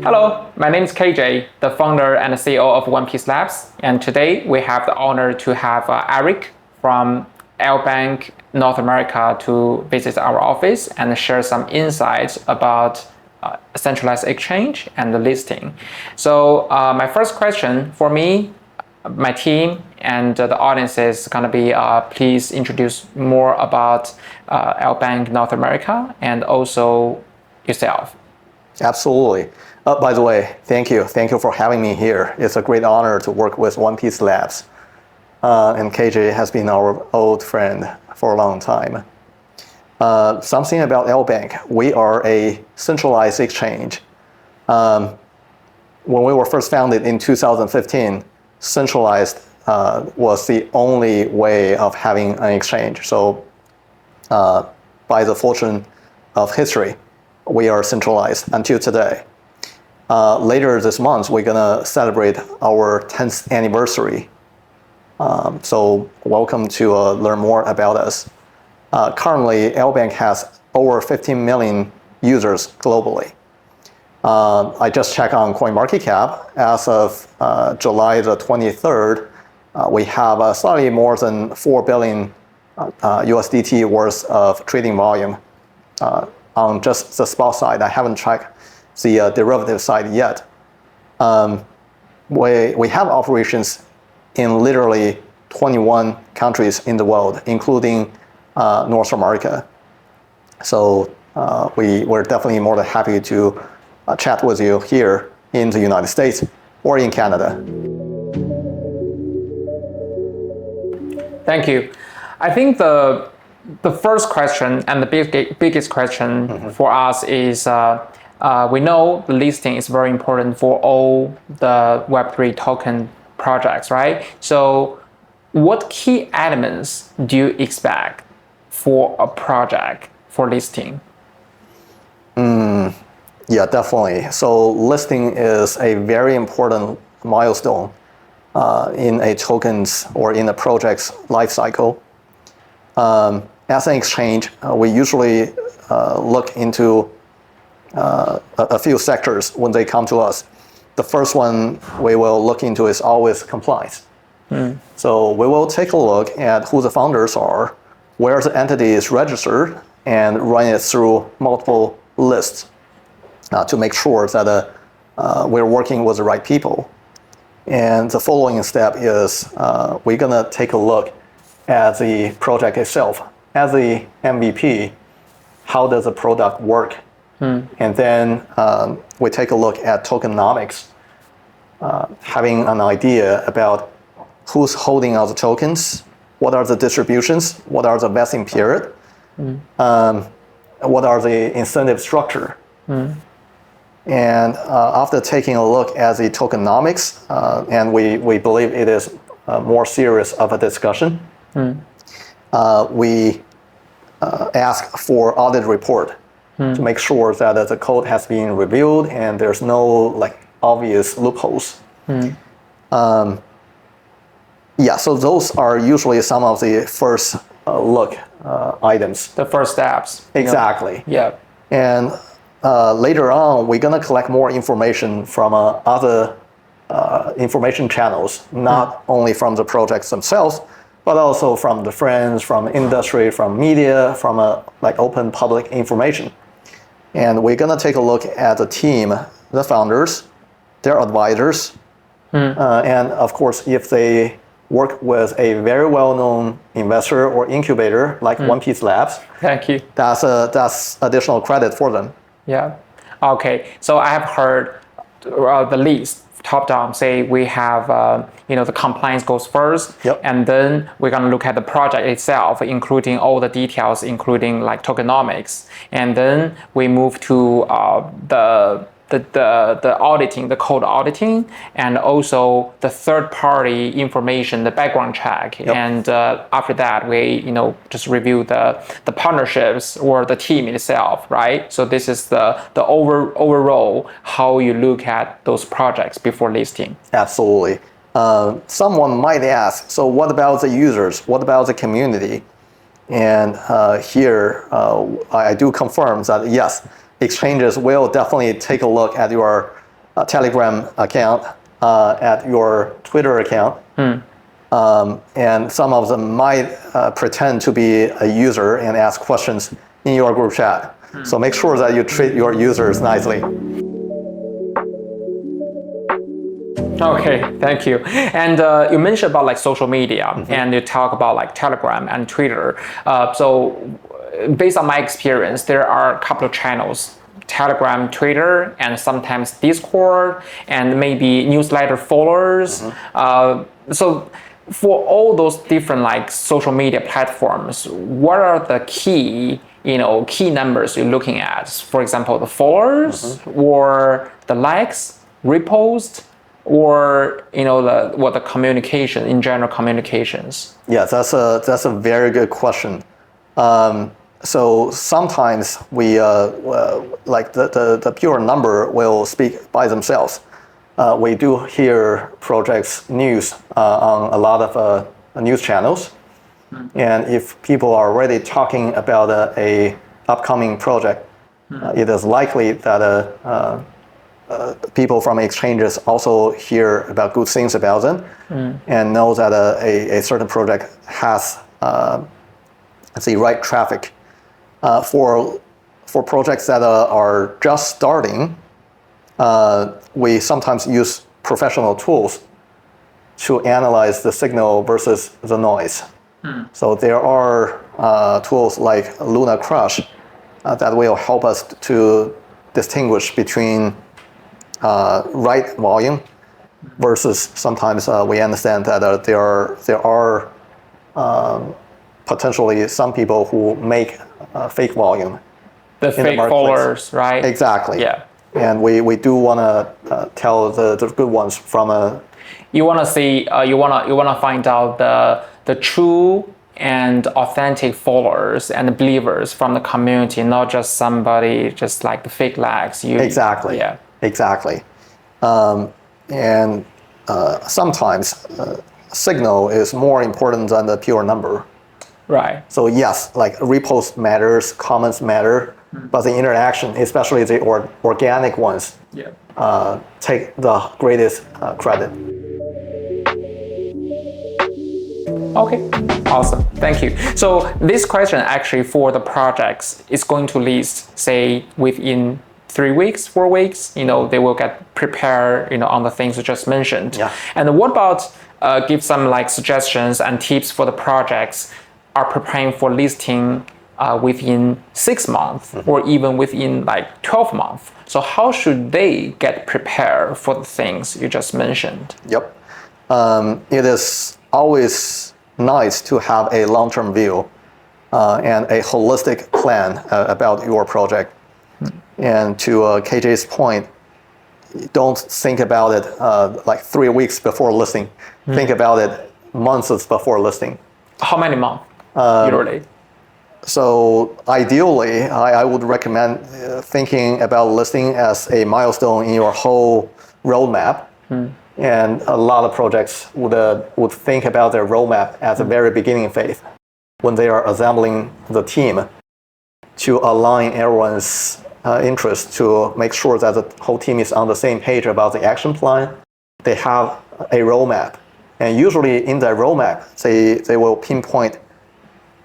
Hello, my name is KJ, the founder and CEO of One Piece Labs. And today we have the honor to have Eric from LBank North America to visit our office and share some insights about centralized exchange and the listing. So my first question for me, my team, and the audience is going to be please introduce more about LBank North America and also yourself. Absolutely. By the way, thank you. Thank you for having me here. It's a great honor to work with One Piece Labs. And KJ has been our old friend for a long time. Something about LBank. We are a centralized exchange. When we were first founded in 2015, centralized was the only way of having an exchange. So by the fortune of history, we are centralized until today. Later this month, we're gonna celebrate our 10th anniversary. So welcome to learn more about us. Currently, LBank has over 15 million users globally. I just checked on CoinMarketCap. As of July the 23rd, we have slightly more than 4 billion USDT worth of trading volume on just the spot side. I haven't tracked the derivative side yet. We have operations in literally 21 countries in the world, including North America. So we're definitely more than happy to chat with you here in the United States or in Canada. Thank you. I think the first question and the biggest question for us is we know the listing is very important for all the Web3 token projects, right? So what key elements do you expect for a project for listing? Yeah, definitely. So listing is a very important milestone in a token's or in a project's life cycle. As an exchange, we usually look into a few sectors when they come to us. The first one we will look into is always compliance. So we will take a look at who the founders are, where the entity is registered, and run it through multiple lists to make sure that we're working with the right people. And the following step is we're gonna take a look at the project itself. As the MVP, how does the product work? And then we take a look at tokenomics, having an idea about who's holding all the tokens, what are the distributions, what are the vesting period, what are the incentive structure. And after taking a look at the tokenomics, and we believe it is more serious of a discussion, we ask for audit report to make sure that the code has been reviewed and there's no obvious loopholes. Yeah, so those are usually some of the first look items. The first steps. Exactly. Yeah. And later on, we're gonna collect more information from other information channels, not only from the projects themselves, but also from the friends, from industry, from media, from open public information. And we're gonna take a look at the team, the founders, their advisors, and of course, if they work with a very well-known investor or incubator like One Piece Labs. Thank you. That's additional credit for them. Yeah. Okay. So I have heard the list top down say we have the compliance goes first, and then we're gonna look at the project itself, including all the details, including tokenomics, and then we move to the auditing, the code auditing, and also the third party information, the background check. And after that, we just review the partnerships or the team itself, right? So this is the overall how you look at those projects before listing. Absolutely. Someone might ask, so what about the users? What about the community? And here I do confirm that yes, exchanges will definitely take a look at your Telegram account at your Twitter account. And some of them might pretend to be a user and ask questions in your group chat. So make sure that you treat your users nicely. Okay, thank you. And you mentioned about like social media, and you talk about like Telegram and Twitter. So based on my experience, there are a couple of channels: Telegram, Twitter, and sometimes Discord, and maybe newsletter followers. So for all those different like social media platforms, what are the key numbers you're looking at? For example, the followers or the likes, repost, or the communication in general communications? Yeah, that's a very good question. So sometimes we like the pure number will speak by themselves. We do hear projects news on a lot of news channels, and if people are already talking about a upcoming project, it is likely that people from exchanges also hear about good things about them and know that a certain project has the right traffic. For projects that are just starting, we sometimes use professional tools to analyze the signal versus the noise. So there are tools like Luna Crush that will help us to distinguish between right volume versus sometimes we understand that there are potentially some people who make fake volume. The fake followers, right? Exactly. Yeah. And we do want to tell the good ones from a. You want to see. You want to find out the true and authentic followers and believers from the community, not just somebody just like the fake likes. Exactly. Yeah. Exactly. And sometimes signal is more important than the pure number. Right. So yes, like repost matters, comments matter, but the interaction, especially the organic ones, take the greatest credit. Okay, awesome. Thank you. So this question actually for the projects is going to list, say, within 3 weeks, 4 weeks, they will get prepared, on the things you just mentioned. Yeah. And what about give some like suggestions and tips for the projects are preparing for listing within 6 months or even within like 12 months. So how should they get prepared for the things you just mentioned? Yep. It is always nice to have a long-term view and a holistic plan about your project. And to KJ's point, don't think about it like 3 weeks before listing. Think about it months before listing. How many months usually? So ideally, I would recommend thinking about listing as a milestone in your whole roadmap. And a lot of projects would think about their roadmap at the very beginning phase when they are assembling the team to align everyone's interest to make sure that the whole team is on the same page about the action plan. They have a roadmap. And usually in that roadmap, they will pinpoint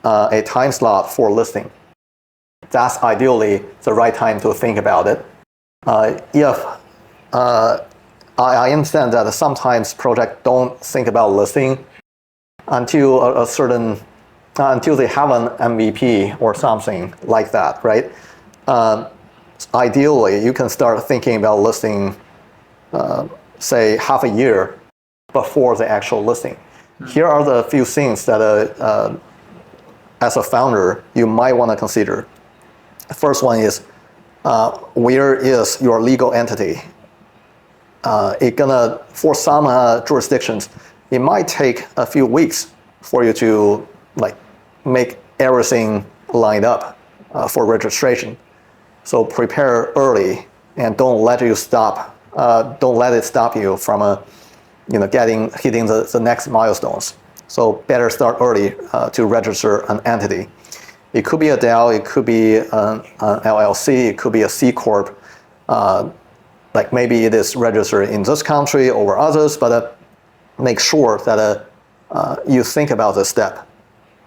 a time slot for listing. That's ideally the right time to think about it. I understand that sometimes projects don't think about listing until until they have an MVP or something like that, right? Ideally, you can start thinking about listing, say, half a year before the actual listing. Here are the few things that as a founder, you might want to consider. The first one is, where is your legal entity? For some jurisdictions, it might take a few weeks for you to make everything lined up for registration. So prepare early and don't let it stop you from hitting the next milestones. So better start early to register an entity. It could be a DAO, it could be an LLC, it could be a C Corp. like maybe it is registered in this country over others, but make sure that you think about this step.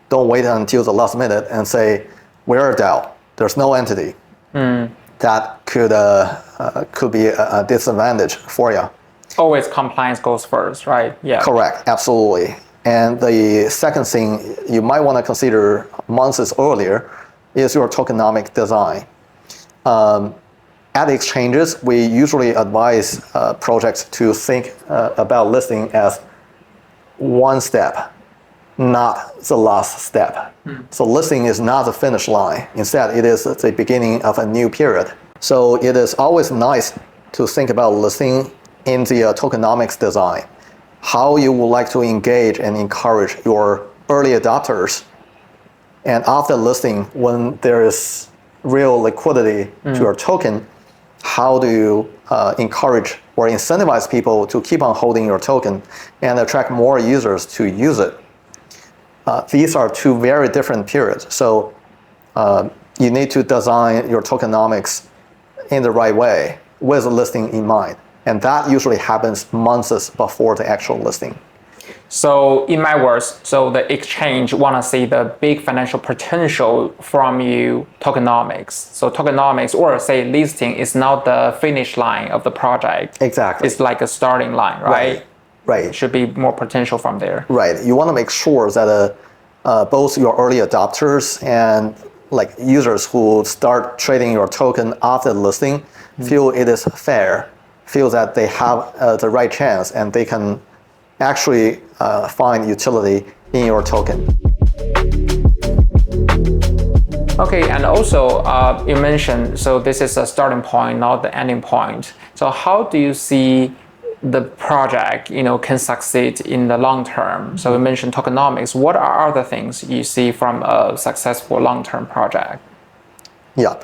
Don't wait until the last minute and say, we're a DAO, there's no entity. That could be a disadvantage for you. Always compliance goes first, right? Yeah. Correct, absolutely. And the second thing you might want to consider months earlier is your tokenomic design. At exchanges, we usually advise projects to think about listing as one step, not the last step. So listing is not the finish line. Instead, it is the beginning of a new period. So it is always nice to think about listing in the tokenomics design, how you would like to engage and encourage your early adopters. And after listing, when there is real liquidity to your token, how do you encourage or incentivize people to keep on holding your token and attract more users to use it? These are two very different periods. So you need to design your tokenomics in the right way with the listing in mind. And that usually happens months before the actual listing. So in my words, so the exchange want to see the big financial potential from you tokenomics. So tokenomics or say listing is not the finish line of the project. Exactly. It's like a starting line, right? Right. It should be more potential from there. Right. You want to make sure that both your early adopters and like users who start trading your token after the listing feel it is fair, feel that they have the right chance and they can actually find utility in your token. Okay, and also you mentioned, so this is a starting point, not the ending point. So how do you see the project, can succeed in the long term? So you mentioned tokenomics. What are other things you see from a successful long-term project? Yeah,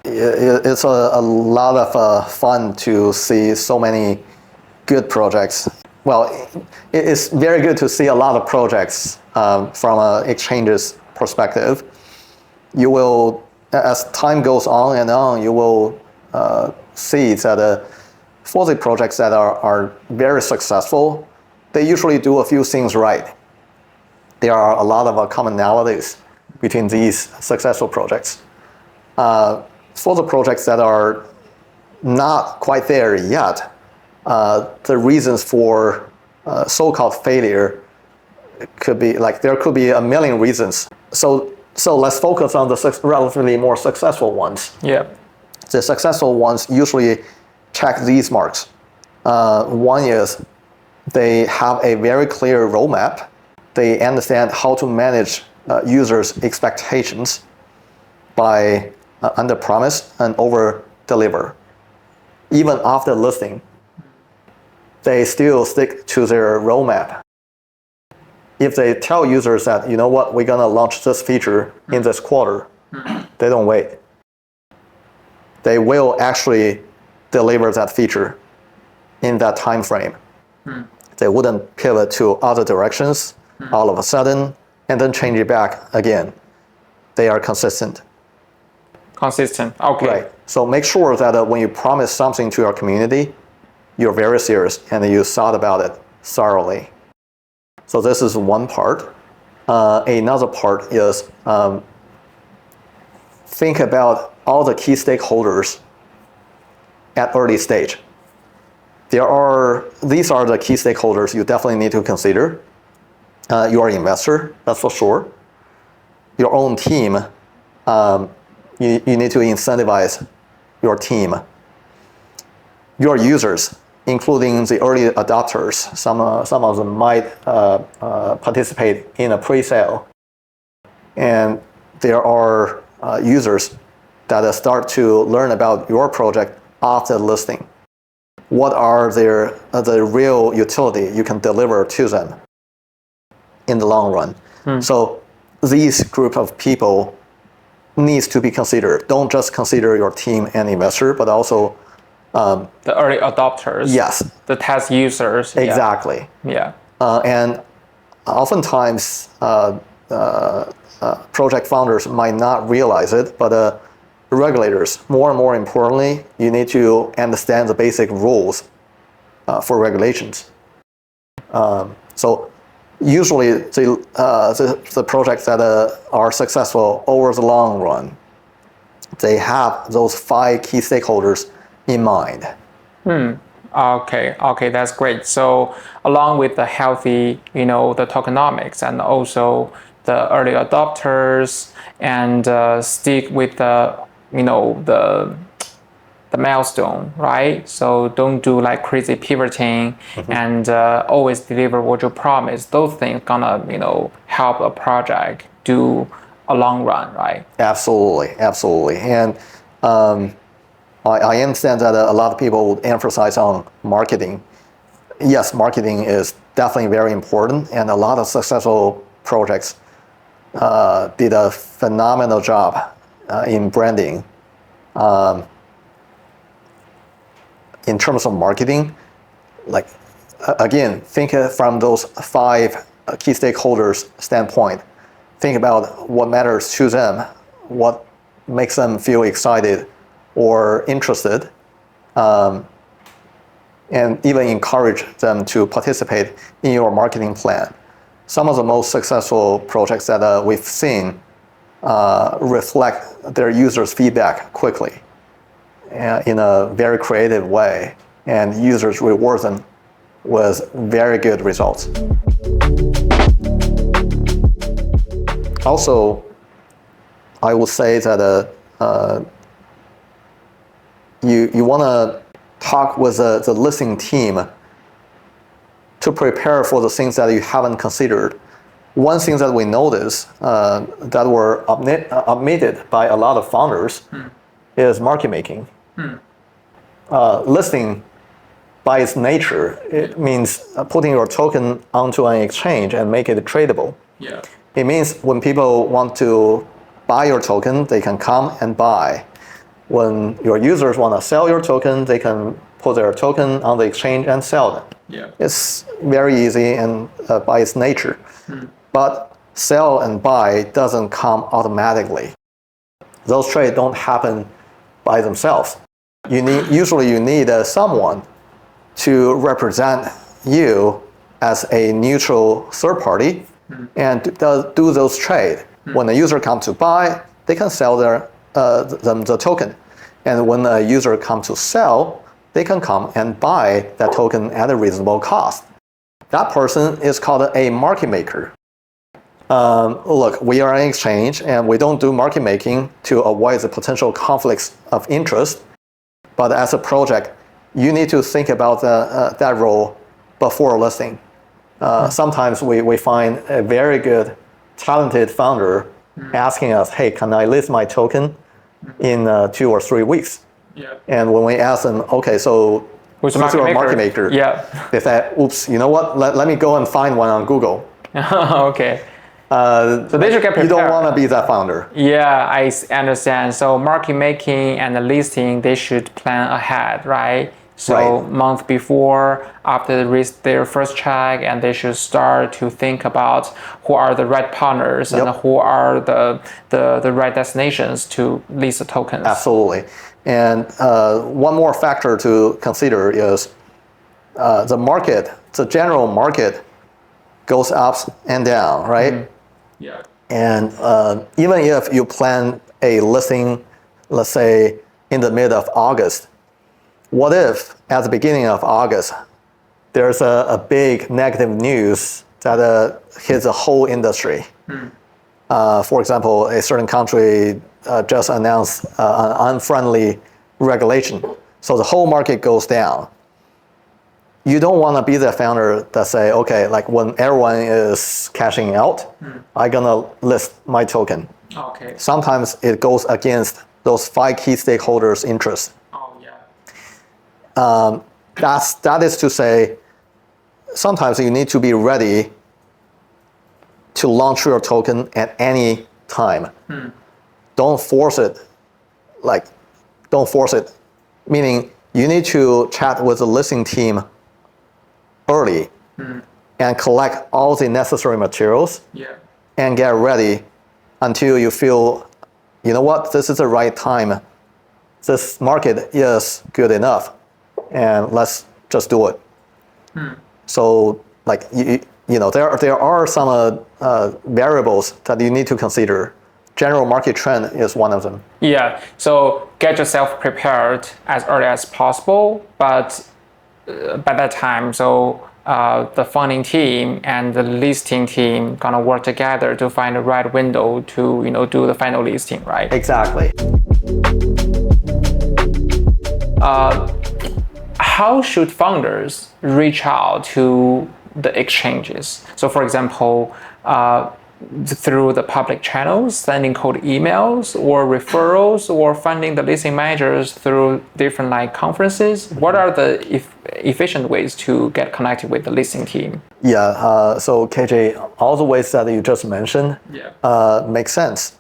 it's a lot of fun to see so many good projects. Well, it's very good to see a lot of projects from an exchange's perspective. You will, as time goes on and on, you will see that for the projects that are very successful, they usually do a few things right. There are a lot of commonalities between these successful projects. For the projects that are not quite there yet, the reasons for so-called failure could be there could be a million reasons. So let's focus on the relatively more successful ones. Yeah. The successful ones usually check these marks. One is they have a very clear roadmap. They understand how to manage users' expectations by under promise and over deliver. Even after listing, they still stick to their roadmap. If they tell users that, we're gonna launch this feature in this quarter, they don't wait. They will actually deliver that feature in that time frame. They wouldn't pivot to other directions all of a sudden and then change it back again. They are consistent. Consistent, okay. Right. So make sure that when you promise something to your community, you're very serious and you thought about it thoroughly. So this is one part. Another part is think about all the key stakeholders at early stage. These are the key stakeholders you definitely need to consider. Your investor, that's for sure. Your own team, you need to incentivize your team. Your users, including the early adopters, some of them might participate in a pre-sale. And there are users that start to learn about your project after listing. What are the real utility you can deliver to them in the long run? So these group of people needs to be considered. Don't just consider your team and investor, but also the early adopters. Yes. The test users. Exactly. Yeah. And oftentimes project founders might not realize it, but regulators, more and more importantly, you need to understand the basic rules for regulations. So usually the projects that are successful over the long run, they have those 5 key stakeholders in mind. Okay, that's great. So along with the healthy, the tokenomics and also the early adopters and stick with the, the milestone, right? So don't do like crazy pivoting and always deliver what you promise. Those things gonna, help a project do a long run, right? Absolutely. And I understand that a lot of people would emphasize on marketing. Yes, marketing is definitely very important, and a lot of successful projects did a phenomenal job in branding. In terms of marketing, like again, think from those 5 key stakeholders standpoint. Think about what matters to them, what makes them feel excited or interested, and even encourage them to participate in your marketing plan. Some of the most successful projects that we've seen reflect their users' feedback quickly in a very creative way, and users reward them with very good results. Also, I would say that you want to talk with the listing team to prepare for the things that you haven't considered. One thing that we noticed that were omitted by a lot of founders is market making. Listing, by its nature, it means putting your token onto an exchange and make it tradable. Yeah. It means when people want to buy your token, they can come and buy. When your users want to sell your token, they can put their token on the exchange and sell them. Yeah. It's very easy and by its nature. But sell and buy doesn't come automatically. Those trades don't happen by themselves. Usually you need someone to represent you as a neutral third party and do those trades. When a user comes to buy, they can sell them the token. And when a user comes to sell, they can come and buy that token at a reasonable cost. That person is called a market maker. Look, we are an exchange and we don't do market making to avoid the potential conflicts of interest. But as a project, you need to think about that role before listing. Sometimes we find a very good, talented founder asking us, hey, can I list my token in 2 or 3 weeks? Yeah. And when we ask them, okay, so who's your market maker? Yeah. They say, oops, you know what? Let me go and find one on Google. Okay. So they should get prepared. You don't want to be that founder. Yeah, I understand. So market making and the listing, they should plan ahead, right? So Right. month before, after they raise their first check, and they should start to think about who are the right partners and who are the right destinations to list the tokens. Absolutely. And one more factor to consider is the market, the general market goes up and down, right? Yeah. And even if you plan a listing, let's say in the mid of August, what if at the beginning of August, there's a big negative news that hits the whole industry? For example, a certain country just announced an unfriendly regulation. So the whole market goes down. You don't want to be the founder that say, okay, like when everyone is cashing out, I'm gonna list my token. Okay. Sometimes it goes against those 5 key stakeholders' interests. Oh yeah. That is to say, sometimes you need to be ready to launch your token at any time. Don't force it. Don't force it. Meaning you need to chat with the listing team early and collect all the necessary materials Yeah. and get ready until you feel you know what, this is the right time. This market is good enough, and let's just do it. So, like there are some variables that you need to consider. General market trend is one of them. Yeah. So get yourself prepared as early as possible, but by that time, so the funding team and the listing team gonna work together to find the right window to do the final listing, right? Exactly. How should founders reach out to the exchanges? So, for example, through the public channels, sending cold emails or referrals, or finding the listing managers through different conferences. What are the efficient ways to get connected with the listing team? Yeah. So KJ, all the ways that you just mentioned make sense.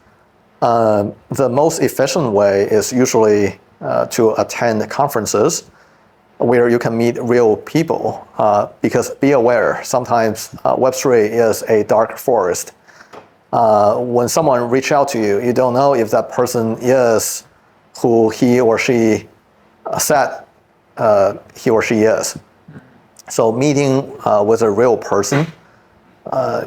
The most efficient way is usually to attend conferences where you can meet real people. Because be aware, sometimes Web3 is a dark forest. When someone reaches out to you, you don't know if that person is who he or she said he or she is. So meeting with a real person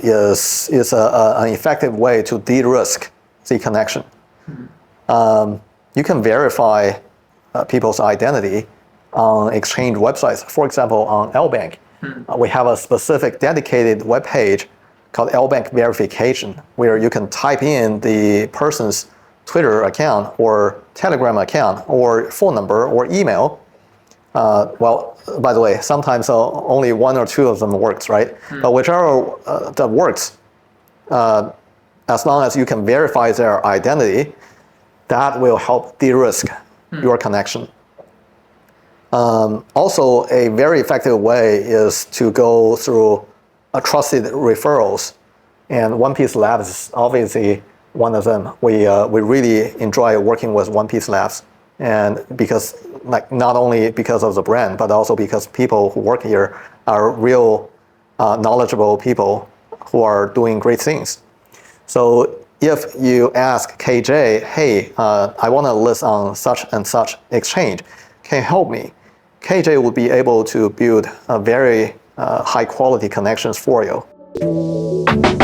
is an effective way to de-risk the connection. You can verify people's identity on exchange websites. For example, on LBank, we have a specific dedicated web page called LBank verification, where you can type in the person's Twitter account or Telegram account or phone number or email. Well, by the way, sometimes only one or two of them works, right? But whichever that works, as long as you can verify their identity, that will help de-risk your connection. Also, a very effective way is to go through trusted referrals, and One Piece Labs is obviously one of them. We really enjoy working with One Piece Labs, and because not only because of the brand, but also because people who work here are real knowledgeable people who are doing great things. So if you ask KJ, hey, I want to list on such and such exchange, can you help me? KJ would be able to build a very high quality connections for you.